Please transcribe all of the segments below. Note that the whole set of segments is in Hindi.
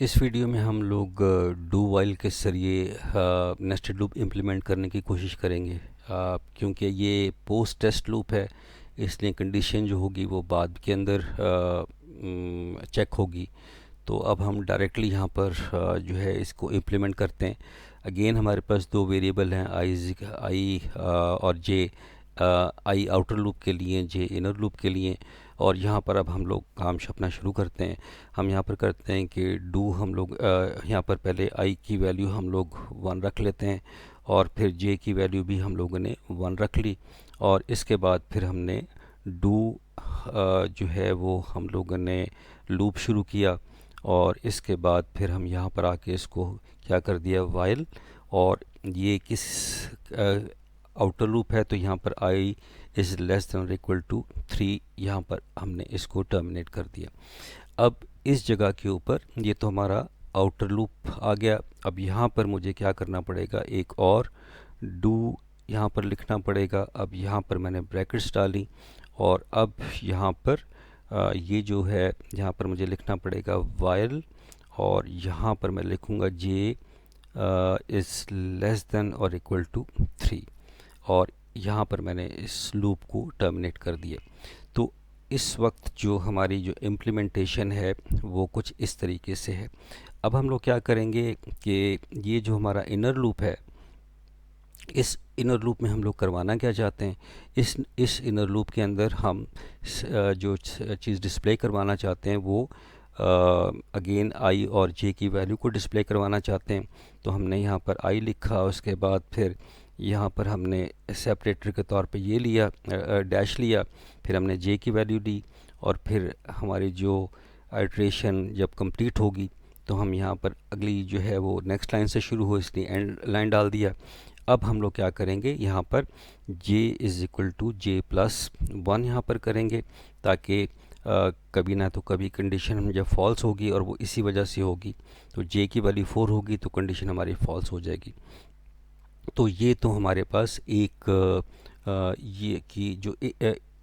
इस वीडियो में हम लोग डू वाइल के ज़रिए नेस्टेड लूप इम्प्लीमेंट करने की कोशिश करेंगे। क्योंकि ये पोस्ट टेस्ट लूप है, इसलिए कंडीशन जो होगी वो बाद के अंदर चेक होगी। तो अब हम डायरेक्टली यहाँ पर जो है इसको इम्प्लीमेंट करते हैं। अगेन हमारे पास दो वेरिएबल हैं, आई और जे। आई आउटर लूप के लिए, जे इनर लूप के लिए। और यहाँ पर अब हम लोग काम अपना शुरू करते हैं। हम यहाँ पर करते हैं कि डू हम लोग यहाँ पर पहले आई की वैल्यू हम लोग 1 रख लेते हैं, और फिर जे की वैल्यू भी हम लोगों ने 1 रख ली। और इसके बाद फिर हमने डू जो है वो हम लोगों ने लूप शुरू किया। और इसके बाद फिर हम यहाँ पर आके इसको क्या कर दिया, वाइल। और ये किस आउटर लूप है, तो यहाँ पर आई इज़ लेस देन और इक्वल टू 3, यहाँ पर हमने इसको टर्मिनेट कर दिया। अब इस जगह के ऊपर ये तो हमारा आउटर लूप आ गया। अब यहाँ पर मुझे क्या करना पड़ेगा, एक और डू यहाँ पर लिखना पड़ेगा। अब यहाँ पर मैंने ब्रैकेट्स डाली, और अब यहाँ पर ये जो है यहाँ पर मुझे लिखना पड़ेगा वाइल। और यहाँ पर मैं लिखूँगा जे इज़ लेस देन और इक्वल टू 3, और यहाँ पर मैंने इस लूप को टर्मिनेट कर दिया। तो इस वक्त जो हमारी जो इम्प्लीमेंटेशन है वो कुछ इस तरीके से है। अब हम लोग क्या करेंगे कि ये जो हमारा इनर लूप है, इस इनर लूप में हम लोग करवाना क्या चाहते हैं, इस इनर लूप के अंदर हम जो चीज़ डिस्प्ले करवाना चाहते हैं वो अगेन आई और जे की वैल्यू को डिस्प्ले करवाना चाहते हैं। तो हमने यहाँ पर आई लिखा, उसके बाद फिर यहाँ पर हमने सेपरेटर के तौर पे ये लिया, डैश लिया, फिर हमने जे की वैल्यू ली। और फिर हमारी जो आइट्रेशन जब कंप्लीट होगी तो हम यहाँ पर अगली जो है वो नेक्स्ट लाइन से शुरू हो, इसलिए एंड लाइन डाल दिया। अब हम लोग क्या करेंगे, यहाँ पर j is equal to j plus 1 यहाँ पर करेंगे, ताकि कभी ना तो कभी कंडीशन हम जब फॉल्स होगी, और वो इसी वजह से होगी, तो j की वैल्यू 4 होगी तो कंडीशन हमारी फॉल्स हो जाएगी। तो ये तो हमारे पास एक ये की जो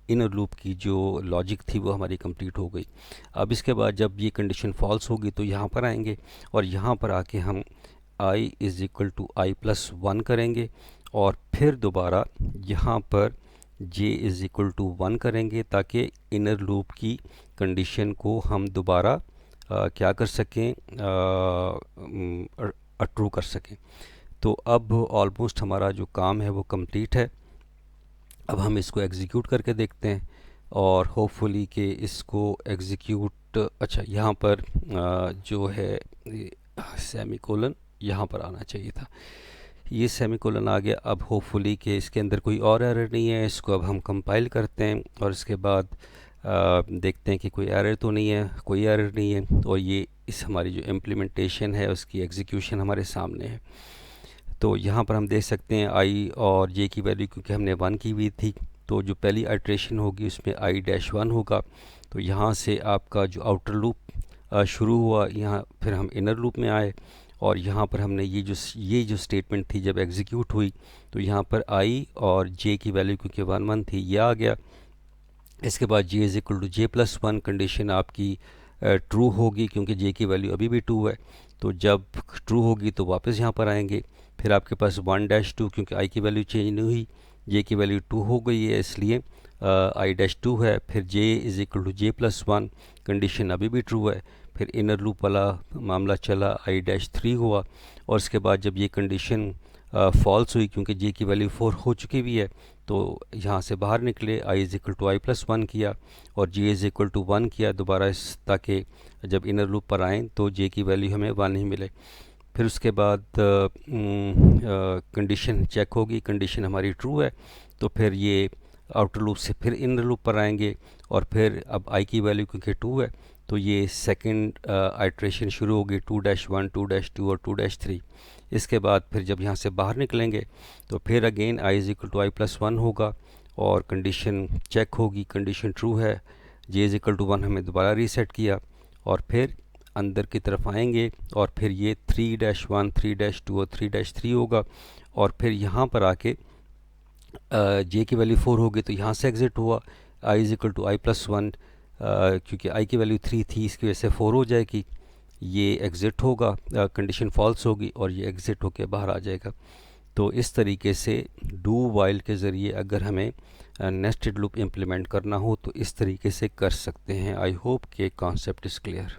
इनर लूप की जो लॉजिक थी वो हमारी कंप्लीट हो गई। अब इसके बाद जब ये कंडीशन फॉल्स होगी तो यहाँ पर आएंगे, और यहाँ पर आके हम i is equal to i plus 1 करेंगे, और फिर दोबारा यहाँ पर j इज़ इक्वल टू 1 करेंगे, ताकि इनर लूप की कंडीशन को हम दोबारा क्या कर सकें, ट्रू कर सकें। तो अब ऑलमोस्ट हमारा जो काम है वो कंप्लीट है। अब हम इसको एग्जीक्यूट करके देखते हैं, और होपफुली कि इसको एग्जीक्यूट, अच्छा यहाँ पर जो है सेमीकोलन यहाँ पर आना चाहिए था, ये सेमीकोलन आ गया। अब होपफुली कि इसके अंदर कोई और एरर नहीं है। इसको अब हम कंपाइल करते हैं, और इसके बाद देखते हैं कि कोई एरर तो नहीं है, कोई एरर नहीं है। और ये इस हमारी जो इम्प्लीमेंटेशन है उसकी एग्जीक्यूशन हमारे सामने है। तो यहाँ पर हम देख सकते हैं आई और जे की वैल्यू क्योंकि हमने 1 की हुई थी, तो जो पहली आइट्रेशन होगी उसमें i-1 होगा। तो यहाँ से आपका जो आउटर लूप शुरू हुआ, यहाँ फिर हम इनर लूप में आए, और यहाँ पर हमने ये जो स्टेटमेंट थी जब एग्जीक्यूट हुई, तो यहाँ पर आई और जे की वैल्यू क्योंकि 1 थी ये आ गया। इसके बाद j is equal to j plus 1 condition आपकी ट्रू होगी, क्योंकि जे की वैल्यू अभी भी 2 है। तो जब ट्रू होगी तो वापस यहाँ पर आएंगे। फिर आपके पास 1-2, क्योंकि आई की वैल्यू चेंज नहीं हुई, जे की वैल्यू 2 हो गई है, इसलिए i-2 है। फिर j is equal to j plus 1 condition अभी भी ट्रू है। फिर इनर लूप वाला मामला चला, i-3 हुआ। और उसके बाद जब ये कंडीशन फॉल्स हुई, क्योंकि j की वैल्यू 4 हो चुकी हुई है, तो यहाँ से बाहर निकले, i is equal to i plus 1 किया, और j इज़ इक्वल टू 1 किया दोबारा, ताकि जब इनर लूप पर आएँ तो j की वैल्यू हमें 1 ही मिले। फिर उसके बाद कंडीशन चेक होगी, कंडीशन हमारी ट्रू है, तो फिर ये आउटर लूप से फिर इनर लूप पर आएंगे, और फिर अब आई की वैल्यू क्योंकि 2 है तो ये सेकंड आइट्रेशन शुरू होगी, 2-1, 2-2 और 2-3। इसके बाद फिर जब यहाँ से बाहर निकलेंगे तो फिर again i is equal to i plus 1 होगा, और कंडीशन चेक होगी, कंडीशन ट्रू है, j इज़ इक्वल टू 1 हमें दोबारा रीसेट किया, और फिर अंदर की तरफ आएंगे, और फिर ये 3-1, 3-2 और 3-3 होगा। और फिर यहाँ पर आके जे की वैल्यू 4 होगी तो यहाँ से एग्ज़िट हुआ, i is equal to i plus 1, क्योंकि i की वैल्यू 3 थी इसकी वजह से 4 हो जाएगी। ये एग्ज़िट होगा, कंडीशन फॉल्स होगी और ये एग्ज़िट होके बाहर आ जाएगा। तो इस तरीके से डू वाइल के ज़रिए अगर हमें नेस्टेड लूप इम्प्लीमेंट करना हो तो इस तरीके से कर सकते हैं। आई होप कि कॉन्सेप्ट इज़ क्लियर।